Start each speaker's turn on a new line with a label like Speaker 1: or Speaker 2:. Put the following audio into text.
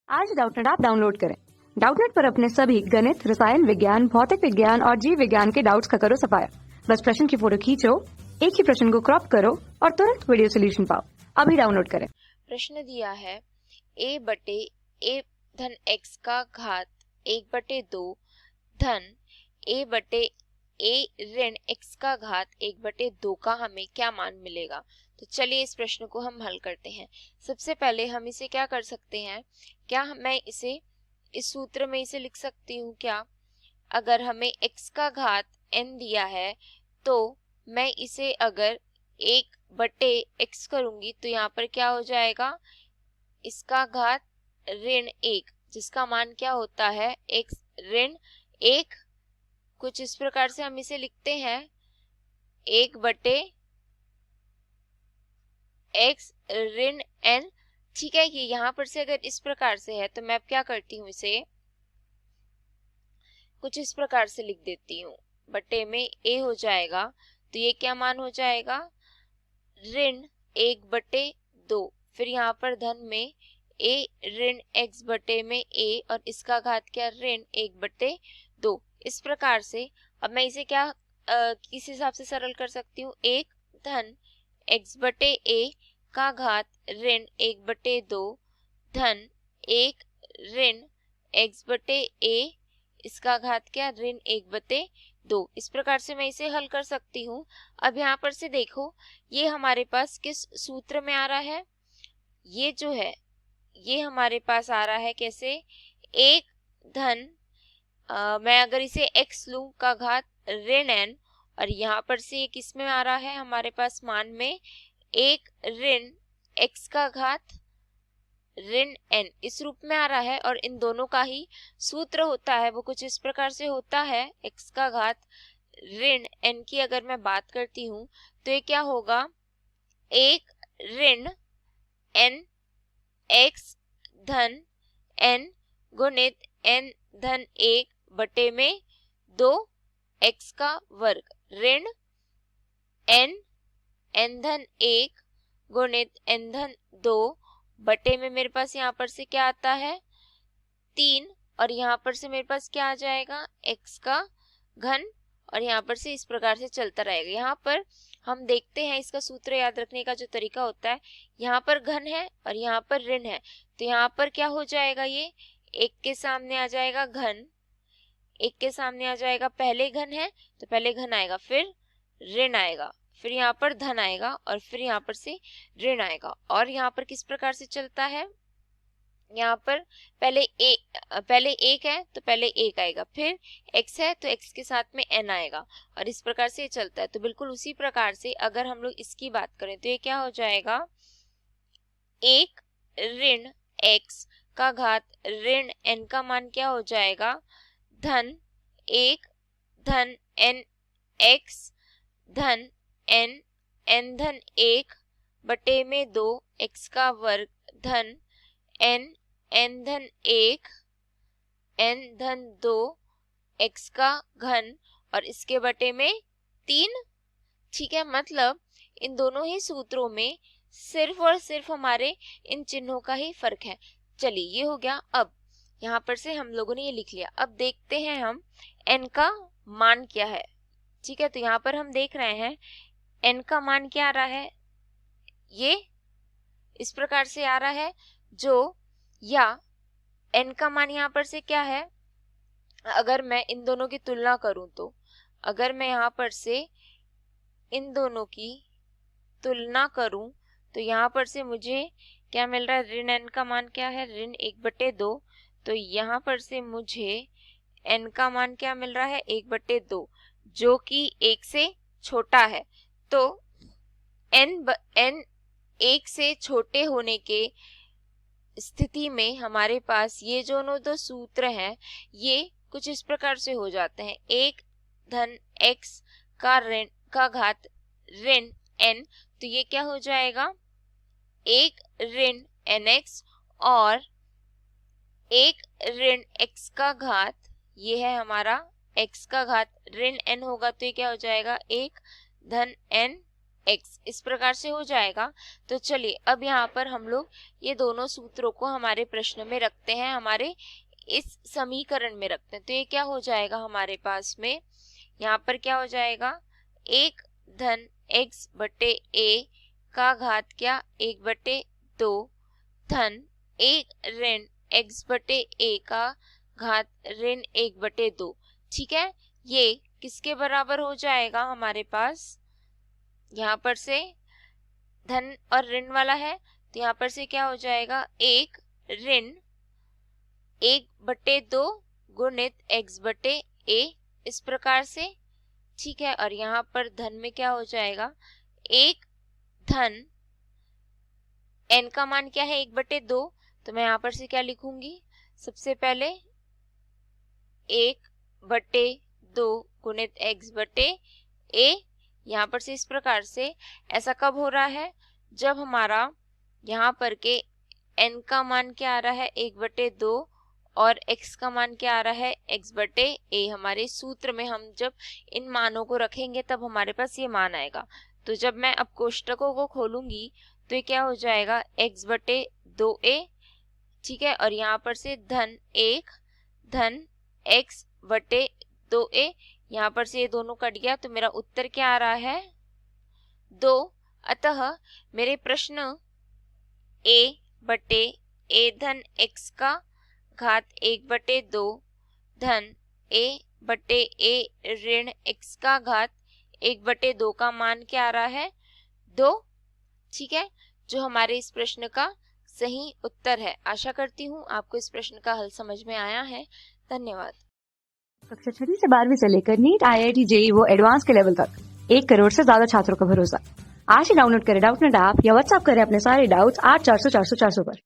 Speaker 1: आज Doubtnut app download करें। Doubtnut पर अपने सभी गणित, रसायन विज्ञान, भौतिक विज्ञान और जीव विज्ञान के डाउट्स का करो सफाया। बस प्रश्न की फोटो खींचो, एक ही प्रश्न को क्रॉप करो और तुरंत वीडियो सोल्यूशन पाओ। अभी डाउनलोड करें।
Speaker 2: प्रश्न दिया है a बटे a धन x का घात 1/2 धन a बटे a ऋण x का घात 1/2 का हमें क्या मान मिलेगा। तो चलिए इस प्रश्न को हम हल करते हैं। सबसे पहले हम इसे क्या कर सकते हैं, क्या मैं इसे इस सूत्र में इसे लिख सकती हूँ क्या। अगर हमें x का घात n दिया है तो मैं इसे अगर 1/x करूंगी तो यहाँ पर क्या हो जाएगा, इसका घात ऋण 1 जिसका मान क्या होता है x ऋण 1। कुछ इस प्रकार से हम इसे लिखते हैं 1/x ऋण n। ठीक है, ये यहाँ पर से अगर इस प्रकार से है तो मैं अब क्या करती हूँ, इसे कुछ इस प्रकार से लिख देती हूँ, बटे में a हो जाएगा। तो ये क्या मान हो जाएगा, ऋण 1/2। फिर यहाँ पर धन में a ऋण x बटे में a और इसका घात क्या, ऋण 1/2। इस प्रकार से अब मैं इसे क्या किस हिसाब से सरल कर सकती हूँ, 1 धन x बटे a का घात ऋण 1/2 धन 1 ऋण x बटे a इसका घात क्या, ऋण 1/2। इस प्रकार से मैं इसे हल कर सकती हूँ। अब यहाँ पर से देखो, ये हमारे पास किस सूत्र में आ रहा है, ये जो है ये हमारे पास आ रहा है कैसे, 1 धन मैं अगर इसे x लूं का घात ऋण n, और यहाँ पर से ये किस में आ रहा है हमारे पास मान में 1 ऋण x का घात ऋण n इस रूप में आ रहा है। और इन दोनों का ही सूत्र होता है वो कुछ इस प्रकार से होता है, x का घात ऋण n की अगर मैं बात करती हूँ तो ये क्या होगा, 1 ऋण n x धन n गुणित n धन 1 बटे में 2 x का वर्ग ऋण n धन 1 गुणित n धन 2 बटे में मेरे पास यहाँ पर से क्या आता है 3, और यहाँ पर से मेरे पास क्या आ जाएगा, x का घन, और यहाँ पर से इस प्रकार से चलता रहेगा। यहाँ पर हम देखते हैं इसका सूत्र याद रखने का जो तरीका होता है, यहाँ पर घन है और यहाँ पर ऋण है, तो यहाँ पर क्या हो जाएगा, ये 1 के सामने आ जाएगा घन, 1 के सामने आ जाएगा, पहले घन है तो पहले घन आएगा, फिर ऋण आएगा, फिर यहाँ पर धन आएगा और फिर यहाँ पर से ऋण आएगा। और यहाँ पर किस प्रकार से चलता है, यहाँ पर पहले एक है तो पहले 1 आएगा, फिर x है तो x के साथ में n आएगा, और इस प्रकार से ये चलता है। तो बिल्कुल उसी प्रकार से अगर हम लोग इसकी बात करें तो ये क्या हो जाएगा, 1 ऋण x का घात ऋण n का मान क्या हो जाएगा, धन 1 धन n x धन n धन 1 बटे में 2 x का वर्ग धन n धन 1 n धन 2 x का घन और इसके बटे में 3। ठीक है, मतलब इन दोनों ही सूत्रों में सिर्फ और सिर्फ हमारे इन चिन्हों का ही फर्क है। चलिए ये हो गया। अब यहाँ पर से हम लोगों ने ये लिख लिया। अब देखते हैं हम n का मान क्या है। ठीक है, तो यहाँ पर हम देख रहे हैं n का मान क्या आ रहा है, ये इस प्रकार से आ रहा है, जो या n का मान यहाँ पर से क्या है, अगर मैं इन दोनों की तुलना करूं तो अगर मैं यहाँ पर से इन दोनों की तुलना करूं तो यहाँ पर से मुझे क्या मिल रहा है, ऋण n का मान क्या है, ऋण 1/2। तो यहाँ पर से मुझे n का मान क्या मिल रहा है, 1/2, जो कि 1 से छोटा है। तो n 1 से छोटे होने के स्थिति में हमारे पास ये जो दो सूत्र हैं ये कुछ इस प्रकार से हो जाते हैं, 1 धन x का घात ऋण n, तो ये क्या हो जाएगा, 1 ऋण nx और 1 ऋण x का घात, ये है हमारा x का घात ऋण n होगा, तो ये क्या हो जाएगा, 1 धन n x इस प्रकार से हो जाएगा। तो चलिए अब यहाँ पर हम लोग ये दोनों सूत्रों को हमारे प्रश्न में रखते हैं, हमारे इस समीकरण में रखते हैं। तो ये क्या हो जाएगा हमारे पास में, यहाँ पर क्या हो जाएगा, 1 धन x बटे a का घात क्या 1/2 धन 1 ऋण x बटे a का घात ऋण 1/2। ठीक है, ये किसके बराबर हो जाएगा हमारे पास, यहाँ पर से धन और ऋण वाला है तो यहाँ पर से क्या हो जाएगा 1 ऋण 1/2 गुणित x बटे a इस प्रकार से। ठीक है, और यहाँ पर धन में क्या हो जाएगा 1 धन n का मान क्या है 1/2, तो मैं यहाँ पर से क्या लिखूंगी, सबसे पहले 1/2 गुणित x बटे a। यहाँ पर से इस प्रकार से ऐसा कब हो रहा है, जब हमारा यहाँ पर के n का मान क्या आ रहा है 1/2 और x का मान क्या आ रहा है x बटे a। हमारे सूत्र में हम जब इन मानों को रखेंगे तब हमारे पास ये मान आएगा। तो जब मैं अब कोष्टकों को खोलूंगी तो ये क्या हो जाएगा x बटे 2a। ठीक है, और यहाँ पर से धन 1 धन x बटे 2a, यहाँ पर से ये दोनों कट गया तो मेरा उत्तर क्या आ रहा है 2। अतः मेरे प्रश्न a बटे a धन x का घात 1/2 धन a बटे a ऋण x का घात 1/2 का मान क्या आ रहा है 2। ठीक है, जो हमारे इस प्रश्न का सही उत्तर है। आशा करती हूँ आपको इस प्रश्न का हल समझ में आया है। धन्यवाद।
Speaker 1: कक्षा 6 से 12वीं से लेकर नीट, IIT, JEE वो एडवांस के लेवल तक 1 करोड़ से ज्यादा छात्रों का भरोसा। आज ही डाउनलोड करें डाउटनेट ऐप या व्हाट्सएप करें अपने सारे डाउट्स 8400 400 400 पर।